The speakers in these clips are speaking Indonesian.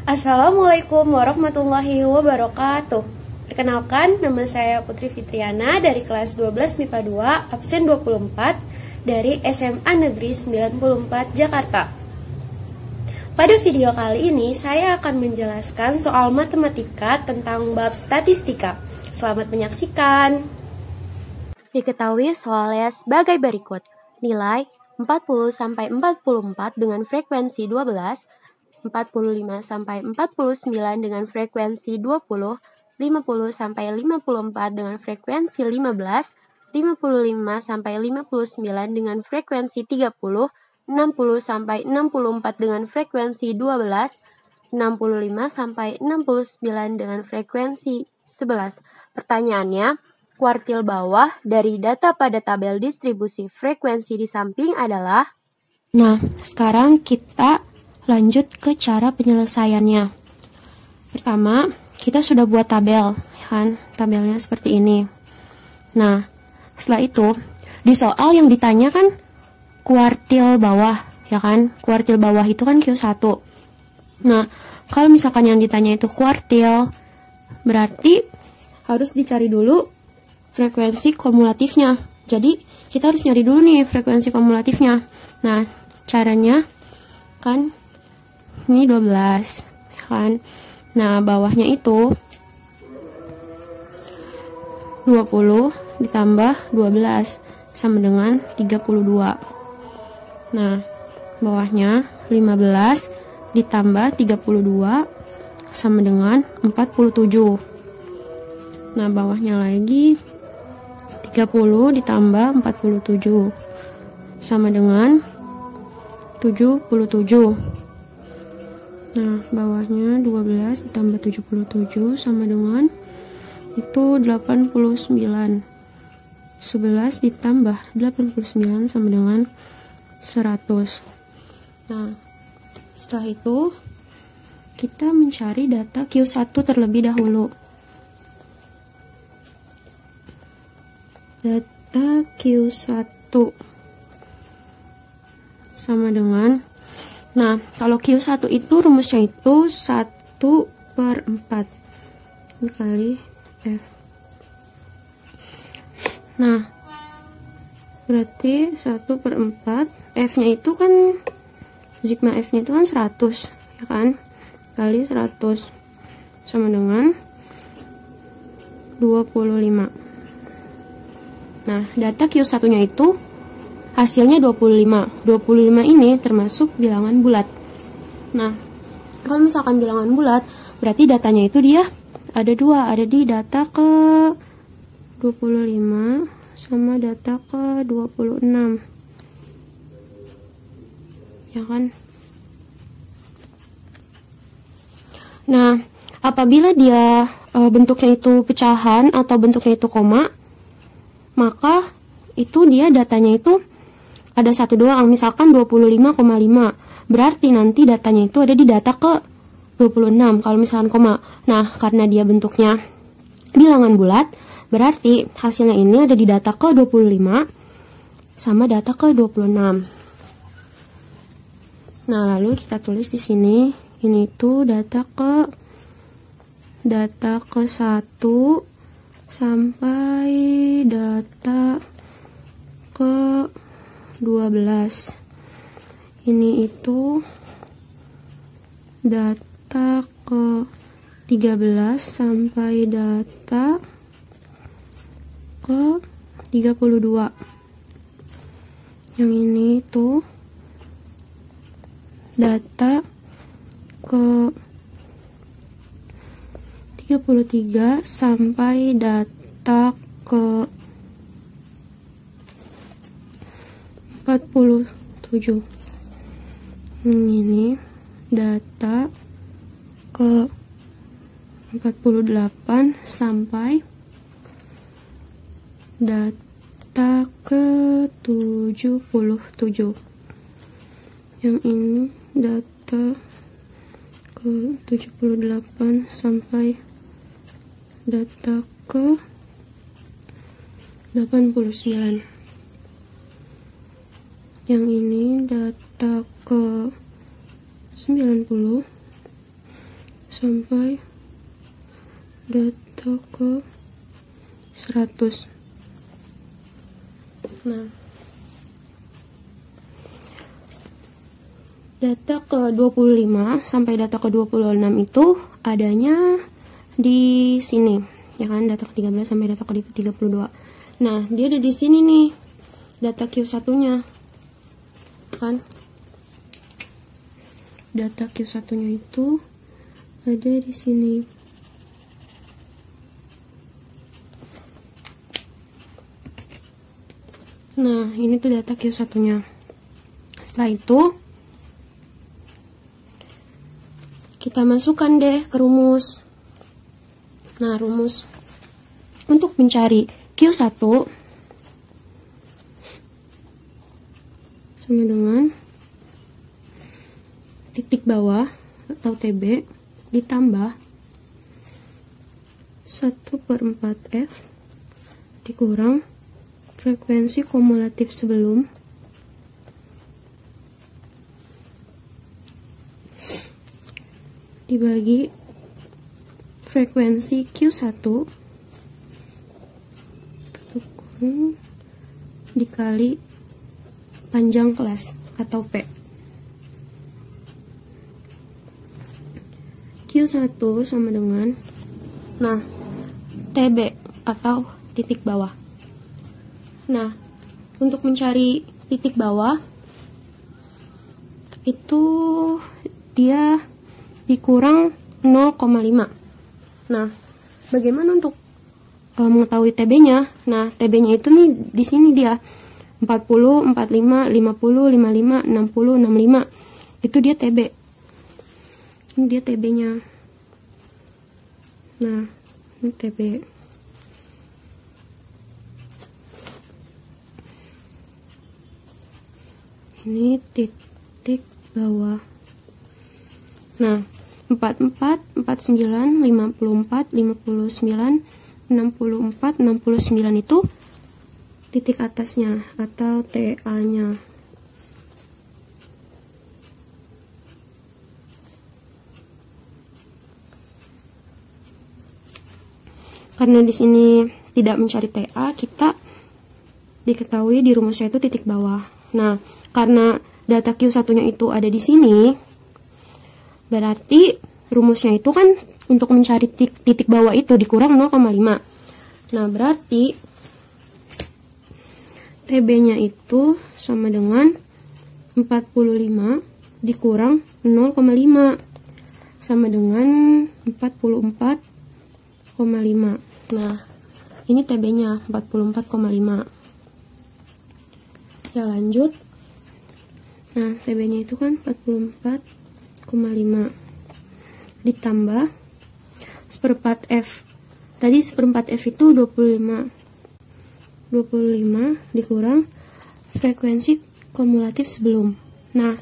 Assalamualaikum warahmatullahi wabarakatuh. Perkenalkan, nama saya Putri Fitriana dari kelas 12 MIPA 2, absen 24 dari SMA Negeri 94 Jakarta. Pada video kali ini, saya akan menjelaskan soal matematika tentang bab statistika. Selamat menyaksikan. Diketahui soalnya sebagai berikut. Nilai 40-44 dengan frekuensi 12, 45-49 dengan frekuensi 20, 50-54 dengan frekuensi 15, 55-59 dengan frekuensi 30, 60-64 dengan frekuensi 12, 65-69 dengan frekuensi 11. Pertanyaannya, kuartil bawah dari data pada tabel distribusi frekuensi di samping adalah... Nah, sekarang kita lanjut ke cara penyelesaiannya. Pertama, kita sudah buat tabel, kan? Tabelnya seperti ini. Nah, setelah itu, di soal yang ditanya kan kuartil bawah, ya kan? Kuartil bawah itu kan Q1. Nah, kalau misalkan yang ditanya itu kuartil, berarti harus dicari dulu frekuensi kumulatifnya. Jadi, kita harus nyari dulu nih frekuensi kumulatifnya. Nah, caranya kan ini 12, ya kan? Nah, bawahnya itu 20 ditambah 12 sama dengan 32. Nah, bawahnya 15 ditambah 32 sama dengan 47. Nah, bawahnya lagi 30 ditambah 47 sama dengan 77. Nah, bawahnya 12 ditambah 77 sama dengan itu 89. 11 ditambah 89 sama dengan 100. Nah, setelah itu kita mencari data Q1 terlebih dahulu. Data Q1 sama dengan, nah, kalau Q1 itu rumusnya itu 1/4 kali F. Nah, berarti 1/4, F-nya itu kan, sigma F-nya itu kan 100, ya kan? Kali 100 sama dengan 25. Nah, data Q1-nya itu hasilnya 25. 25 ini termasuk bilangan bulat. Nah, kalau misalkan bilangan bulat, berarti datanya itu dia ada dua, ada di data ke 25 sama data ke 26. Ya kan? Nah, apabila dia bentuknya itu pecahan atau bentuknya itu koma, maka itu dia datanya itu ada satu doang, misalkan 25,5. Berarti nanti datanya itu ada di data ke 26 kalau misalkan koma. Nah, karena dia bentuknya bilangan bulat, berarti hasilnya ini ada di data ke 25 sama data ke 26. Nah, lalu kita tulis di sini, ini tuh data ke 1 sampai data ke 12. Ini itu data ke 13 sampai data ke 32. Yang ini tuh data ke 33 sampai data ke 47. Ini data ke 48 sampai data ke 77. Yang ini data ke 78 sampai data ke 89. Yang ini data ke 90 sampai data ke 100. Nah, data ke 25 sampai data ke 26 itu adanya di sini, ya kan, data ke 13 sampai data ke 32. Nah, dia ada di sini nih, data Q1-nya. Kan? Data Q1-nya itu ada di sini. Nah, ini tuh data Q1-nya. Setelah itu kita masukkan deh ke rumus. Nah, rumus untuk mencari Q1 sama dengan titik bawah atau TB ditambah 1/4F dikurang frekuensi kumulatif sebelum dibagi frekuensi Q1 dikali panjang kelas atau P. Q1 sama dengan, nah, TB atau titik bawah. Nah, untuk mencari titik bawah itu dia dikurang 0,5. Nah, bagaimana untuk mengetahui TB-nya? Nah, TB-nya itu nih di sini dia 40, 45, 50, 55, 60, 65. Itu dia TB. Ini dia TB-nya. Nah, ini TB. Ini titik bawah. Nah, 44, 49, 54, 59, 64, 69 itu titik atasnya atau TA-nya. Karena di sini tidak mencari TA, kita diketahui di rumusnya itu titik bawah. Nah, karena data Q1-nya itu ada di sini, berarti rumusnya itu kan untuk mencari titik bawah itu dikurang 0,5. Nah, berarti TB-nya itu sama dengan 45 dikurang 0,5 sama dengan 44,5. Nah, ini TB-nya 44,5. Ya, lanjut. Nah, TB-nya itu kan 44,5 ditambah 1/4F. Tadi 1/4F itu 25 dikurang frekuensi kumulatif sebelum. Nah,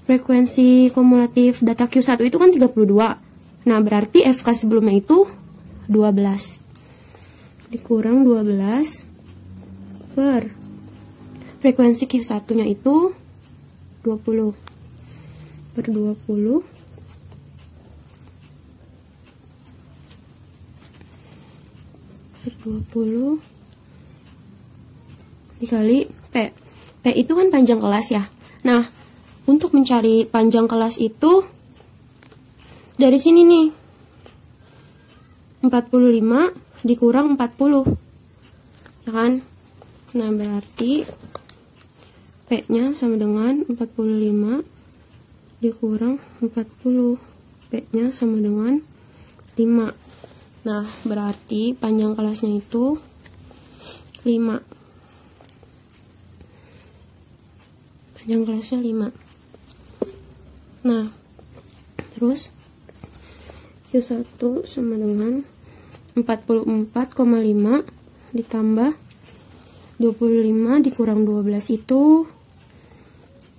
frekuensi kumulatif data Q1 itu kan 32. Nah, berarti FK sebelumnya itu 12. Dikurang 12 per frekuensi Q1-nya itu 20 per 20 per 20 dikali P. P itu kan panjang kelas ya. Nah, untuk mencari panjang kelas itu dari sini nih. 45 dikurang 40. Ya kan? Nah, berarti P-nya sama dengan 45 dikurang 40. P-nya sama dengan 5. Nah, berarti panjang kelasnya itu 5. Panjang kelasnya 5. Nah, terus Q1 sama dengan 44,5 ditambah 25 dikurang 12 itu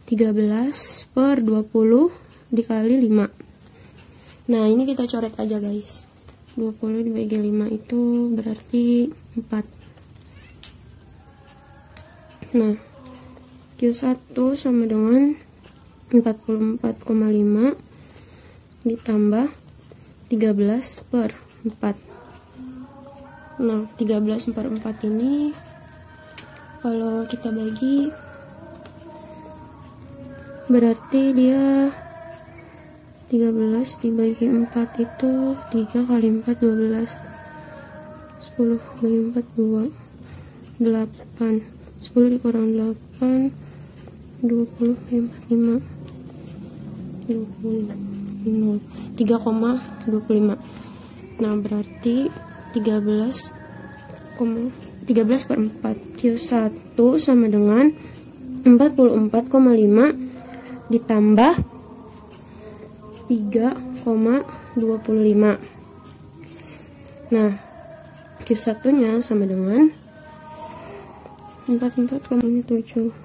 13 per 20 dikali 5. Nah, ini kita coret aja guys. 20 dibagi 5 itu berarti 4. Nah, Q1 sama dengan 44,5 ditambah 13/4. Nah, 13/4 ini kalau kita bagi berarti dia 13 dibagi 4 itu 3 kali 4 12. 10 bagi 4 2. 8. 10 dikurang 8 20 bagi 4 5. 20 3,25. Nah, berarti 13/4. Q1 sama dengan 44,5 ditambah 3,25. Nah, Q1 nya sama dengan 47,75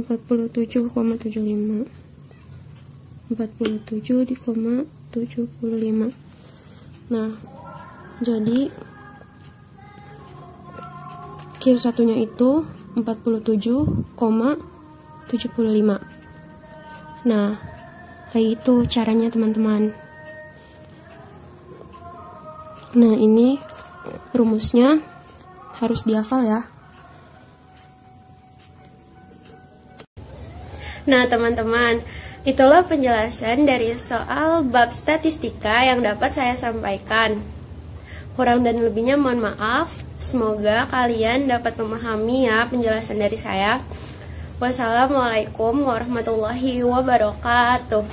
47,75. Nah, jadi Q1 nya itu 47,75. Nah, kayak itu caranya teman-teman. Nah, ini rumusnya harus dihafal ya. Nah, teman-teman, itulah penjelasan dari soal bab statistika yang dapat saya sampaikan. Kurang dan lebihnya mohon maaf. Semoga kalian dapat memahami ya penjelasan dari saya. Wassalamualaikum warahmatullahi wabarakatuh.